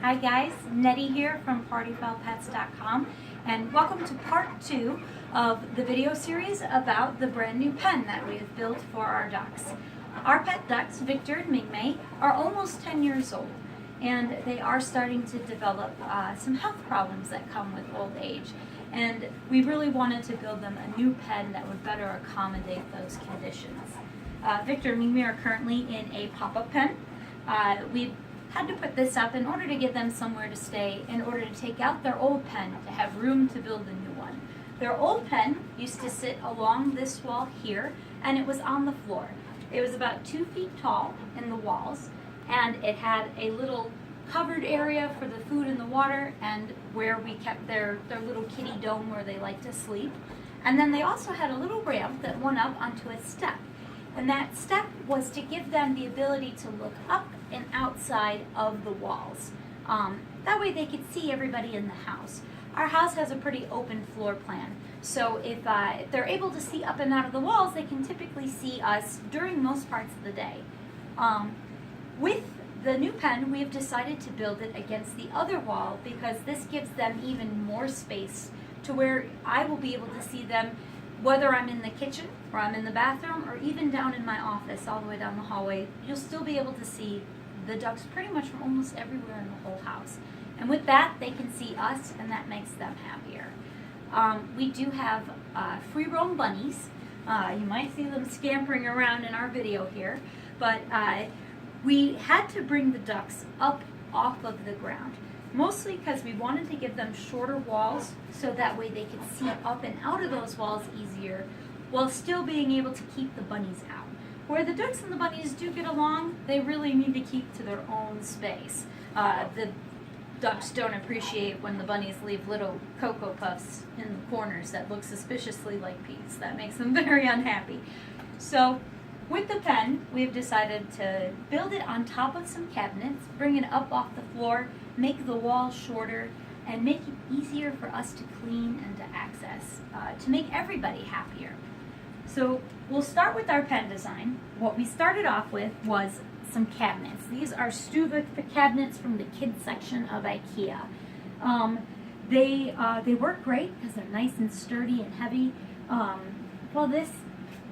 Hi guys, Nettie here from partyfoulpets.com, and welcome to part 2 of the video series about the brand new pen that we have built for our ducks. Our pet ducks, Victor and Ming, are almost 10 years old, and they are starting to develop some health problems that come with old age. And we really wanted to build them a new pen that would better accommodate those conditions. Victor and Ming are currently in a pop-up pen. We had to put this up in order to give them somewhere to stay, in order to take out their old pen to have room to build a new one. Their old pen used to sit along this wall here, and it was on the floor. It was about 2 feet tall in the walls, and it had a little covered area for the food and the water, and where we kept their little kitty dome where they like to sleep. And then they also had a little ramp that went up onto a step. And that step was to give them the ability to look up and outside of the walls. That way they could see everybody in the house. Our house has a pretty open floor plan, so if they're able to see up and out of the walls, they can typically see us during most parts of the day. With the new pen, we have decided to build it against the other wall because this gives them even more space to where I will be able to see them whether I'm in the kitchen or I'm in the bathroom or even down in my office all the way down the hallway. You'll still be able to see the ducks pretty much from almost everywhere in the whole house. And with that, they can see us, and that makes them happier. We do have free roam bunnies. You might see them scampering around in our video here, but we had to bring the ducks up off of the ground. Mostly because we wanted to give them shorter walls so that way they could see up and out of those walls easier while still being able to keep the bunnies out. Where the ducks and the bunnies do get along, they really need to keep to their own space. The ducks don't appreciate when the bunnies leave little Cocoa Puffs in the corners that look suspiciously like peas. That makes them very unhappy. So with the pen, we've decided to build it on top of some cabinets, bring it up off the floor, make the wall shorter, and make it easier for us to clean and to access, to make everybody happier. So we'll start with our pen design. What we started off with was some cabinets. These are Stuva cabinets from the kids section of IKEA. They work great because they're nice and sturdy and heavy. Well, this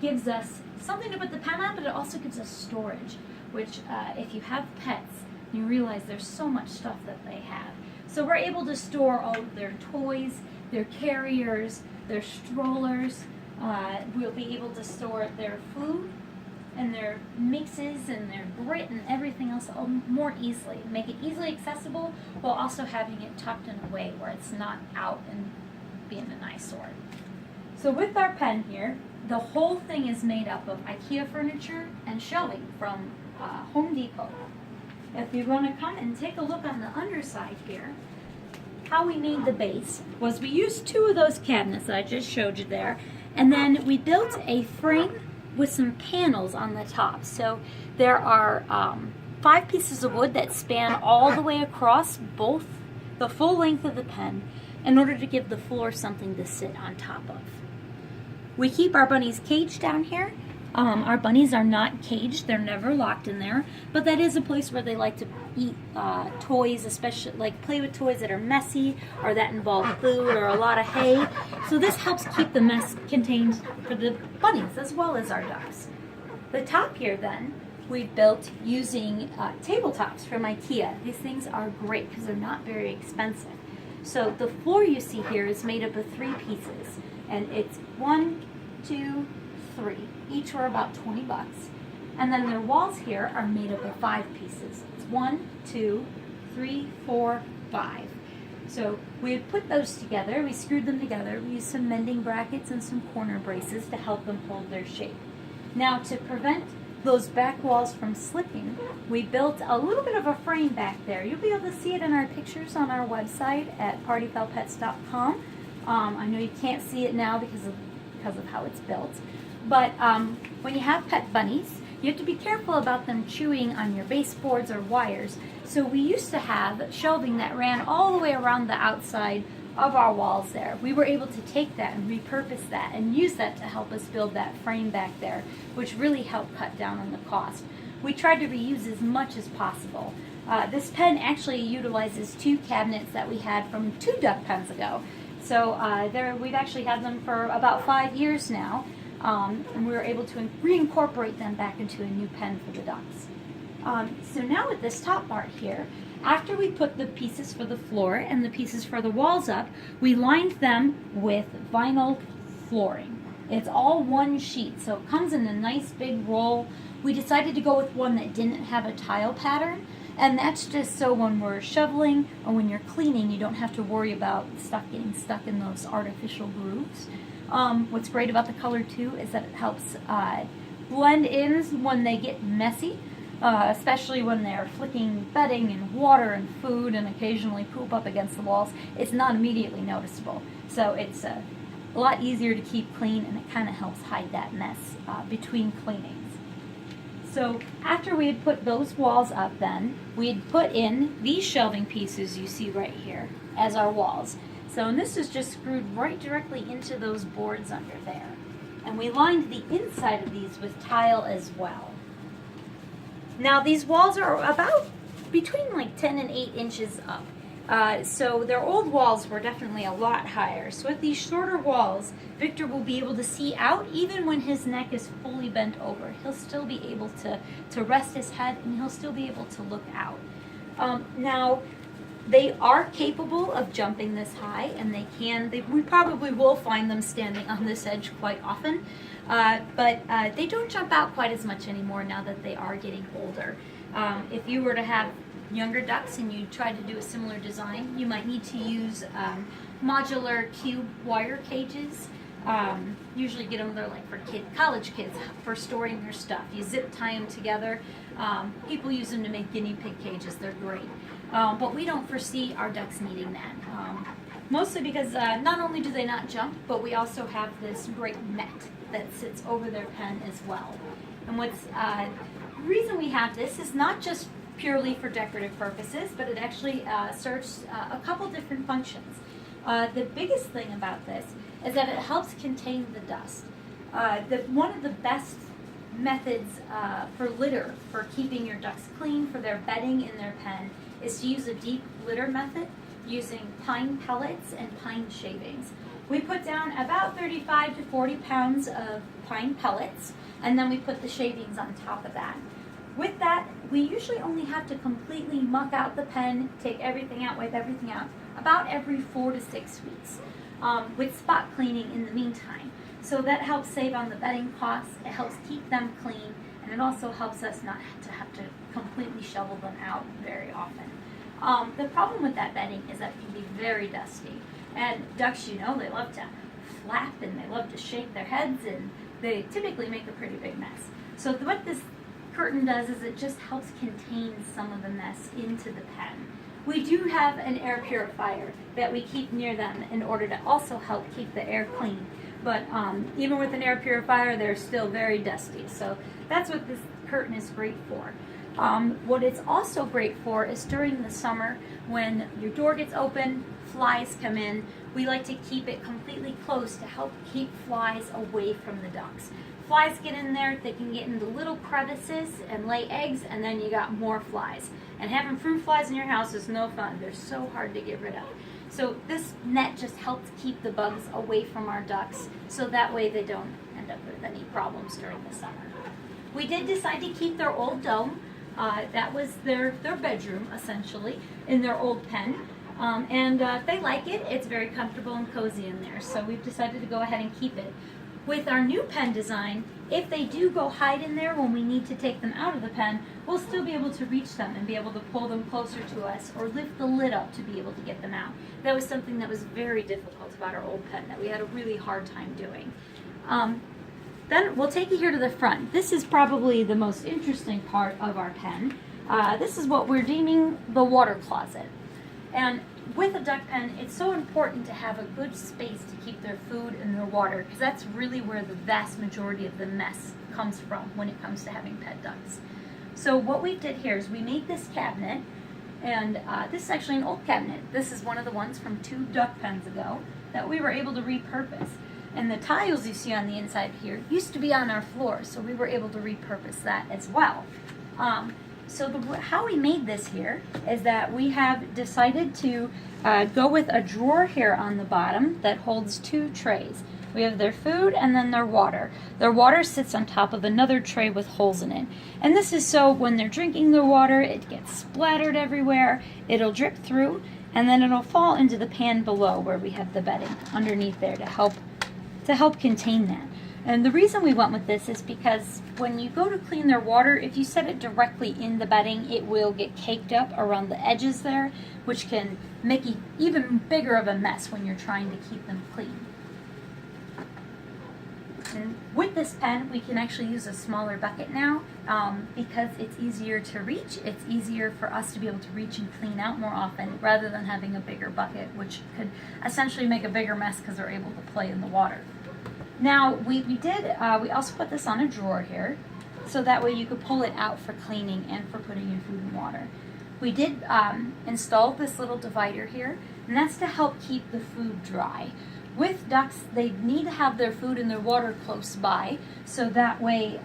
gives us something to put the pen on, but it also gives us storage, which if you have pets, you realize there's so much stuff that they have. So we're able to store all of their toys, their carriers, their strollers. We'll be able to store their food and their mixes and their grit and everything else more easily. Make it easily accessible while also having it tucked in a way where it's not out and being an eyesore. So with our pen here, the whole thing is made up of IKEA furniture and shelving from Home Depot. If you want to come and take a look on the underside here, how we made the base was we used 2 of those cabinets that I just showed you there, and then we built a frame with some panels on the top. So there are 5 pieces of wood that span all the way across both the full length of the pen in order to give the floor something to sit on top of. We keep our bunnies caged down here. Our bunnies are not caged, they're never locked in there, but that is a place where they like to eat toys, especially like play with toys that are messy or that involve food or a lot of hay. So this helps keep the mess contained for the bunnies as well as our ducks. The top here then, we built using tabletops from IKEA. These things are great because they're not very expensive. So the floor you see here is made up of 3 pieces, and it's 1, 2, 3. Each were about 20 bucks. And then their walls here are made up of 5 pieces. It's 1, 2, 3, 4, 5. So we had put those together, we screwed them together, we used some mending brackets and some corner braces to help them hold their shape. Now to prevent those back walls from slipping, we built a little bit of a frame back there. You'll be able to see it in our pictures on our website at partyfoulpets.com. I know you can't see it now because of how it's built. But when you have pet bunnies, you have to be careful about them chewing on your baseboards or wires. So we used to have shelving that ran all the way around the outside of our walls there. We were able to take that and repurpose that and use that to help us build that frame back there, which really helped cut down on the cost. We tried to reuse as much as possible. This pen actually utilizes 2 cabinets that we had from 2 duck pens ago. So we've actually had them for about 5 years now, and we were able to reincorporate them back into a new pen for the ducks. So now with this top part here, after we put the pieces for the floor and the pieces for the walls up, we lined them with vinyl flooring. It's all one sheet, so it comes in a nice big roll. We decided to go with one that didn't have a tile pattern, and that's just so when we're shoveling or when you're cleaning, you don't have to worry about stuff getting stuck in those artificial grooves. What's great about the color too is that it helps blend in when they get messy, especially when they're flicking bedding and water and food and occasionally poop up against the walls. It's not immediately noticeable, so it's a lot easier to keep clean, and it kind of helps hide that mess between cleanings. So after we had put those walls up, then we had put in these shelving pieces you see right here as our walls. So, and this is just screwed right directly into those boards under there. And we lined the inside of these with tile as well. Now these walls are about between like 10 and 8 inches up. So their old walls were definitely a lot higher. So with these shorter walls, Victor will be able to see out even when his neck is fully bent over. He'll still be able to rest his head, and he'll still be able to look out. Now, they are capable of jumping this high, and we probably will find them standing on this edge quite often, but they don't jump out quite as much anymore now that they are getting older. If you were to have younger ducks and you tried to do a similar design, you might need to use modular cube wire cages. Usually get them, they're like for college kids, for storing their stuff. You zip tie them together. People use them to make guinea pig cages. They're great. But we don't foresee our ducks needing that. Mostly because not only do they not jump, but we also have this great net that sits over their pen as well. And the reason we have this is not just purely for decorative purposes, but it actually serves a couple different functions. The biggest thing about this is that it helps contain the dust. One of the best methods for litter, for keeping your ducks clean, for their bedding in their pen, is to use a deep litter method using pine pellets and pine shavings. We put down about 35 to 40 pounds of pine pellets, and then we put the shavings on top of that. With that, we usually only have to completely muck out the pen, take everything out, wipe everything out, about every 4 to 6 weeks, with spot cleaning in the meantime. So that helps save on the bedding costs, it helps keep them clean, and it also helps us not to have to completely shovel them out very often. The problem with that bedding is that it can be very dusty. And ducks, you know, they love to flap and they love to shake their heads, and they typically make a pretty big mess. So what this curtain does is it just helps contain some of the mess into the pen. We do have an air purifier that we keep near them in order to also help keep the air clean. But even with an air purifier, they're still very dusty. So that's what this curtain is great for. What it's also great for is during the summer when your door gets open, flies come in, we like to keep it completely closed to help keep flies away from the ducks. Flies get in there, they can get into little crevices and lay eggs, and then you got more flies. And having fruit flies in your house is no fun. They're so hard to get rid of. So this net just helps keep the bugs away from our ducks, so that way they don't end up with any problems during the summer. We did decide to keep their old dome. That was their bedroom, essentially, in their old pen. And they like it. It's very comfortable and cozy in there, so we've decided to go ahead and keep it. With our new pen design, if they do go hide in there when we need to take them out of the pen, we'll still be able to reach them and be able to pull them closer to us or lift the lid up to be able to get them out. That was something that was very difficult about our old pen that we had a really hard time doing. Then we'll take you here to the front. This is probably the most interesting part of our pen. This is what we're deeming the water closet. And with a duck pen, it's so important to have a good space to keep their food and their water, because that's really where the vast majority of the mess comes from when it comes to having pet ducks. So what we did here is we made this cabinet, and this is actually an old cabinet. This is one of the ones from 2 duck pens ago that we were able to repurpose. And the tiles you see on the inside here used to be on our floor, so we were able to repurpose that as well. So how we made this here is that we have decided to go with a drawer here on the bottom that holds 2 trays. We have their food and then their water. Their water sits on top of another tray with holes in it. And this is so when they're drinking the water, it gets splattered everywhere, it'll drip through, and then it'll fall into the pan below where we have the bedding underneath there to help contain that. And the reason we went with this is because when you go to clean their water, if you set it directly in the bedding, it will get caked up around the edges there, which can make it even bigger of a mess when you're trying to keep them clean. And with this pen, we can actually use a smaller bucket now because it's easier to reach. It's easier for us to be able to reach and clean out more often rather than having a bigger bucket, which could essentially make a bigger mess because they're able to play in the water. Now, we also put this on a drawer here, so that way you could pull it out for cleaning and for putting in food and water. We did install this little divider here, and that's to help keep the food dry. With ducks, they need to have their food and their water close by, so that way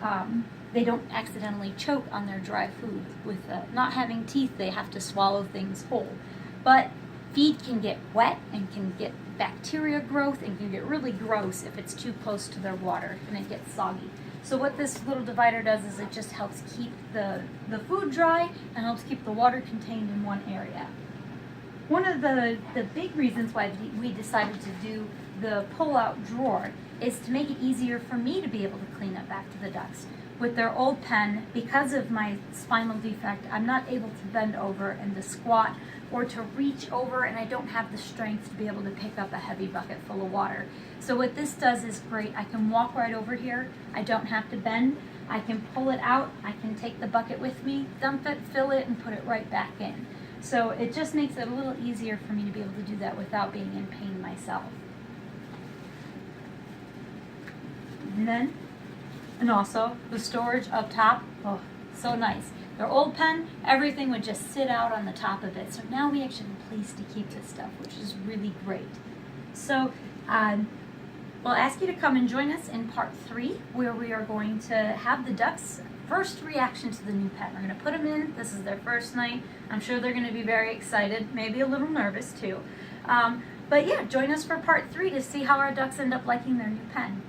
they don't accidentally choke on their dry food. With not having teeth, they have to swallow things whole. But feed can get wet and can get bacteria growth and can get really gross if it's too close to their water and it gets soggy. So what this little divider does is it just helps keep the food dry and helps keep the water contained in one area. One of the big reasons why we decided to do the pull-out drawer is to make it easier for me to be able to clean up after the ducks. With their old pen, because of my spinal defect, I'm not able to bend over and to squat or to reach over, and I don't have the strength to be able to pick up a heavy bucket full of water. So what this does is great. I can walk right over here. I don't have to bend. I can pull it out. I can take the bucket with me, dump it, fill it, and put it right back in. So it just makes it a little easier for me to be able to do that without being in pain myself. And also the storage up top, oh, so nice. Their old pen, everything would just sit out on the top of it. So now we actually have a place to keep this stuff, which is really great. So we'll ask you to come and join us in part 3, where we are going to have the ducks' first reaction to the new pen. We're going to put them in. This is their first night. I'm sure they're going to be very excited, maybe a little nervous too. But yeah, join us for part 3 to see how our ducks end up liking their new pen.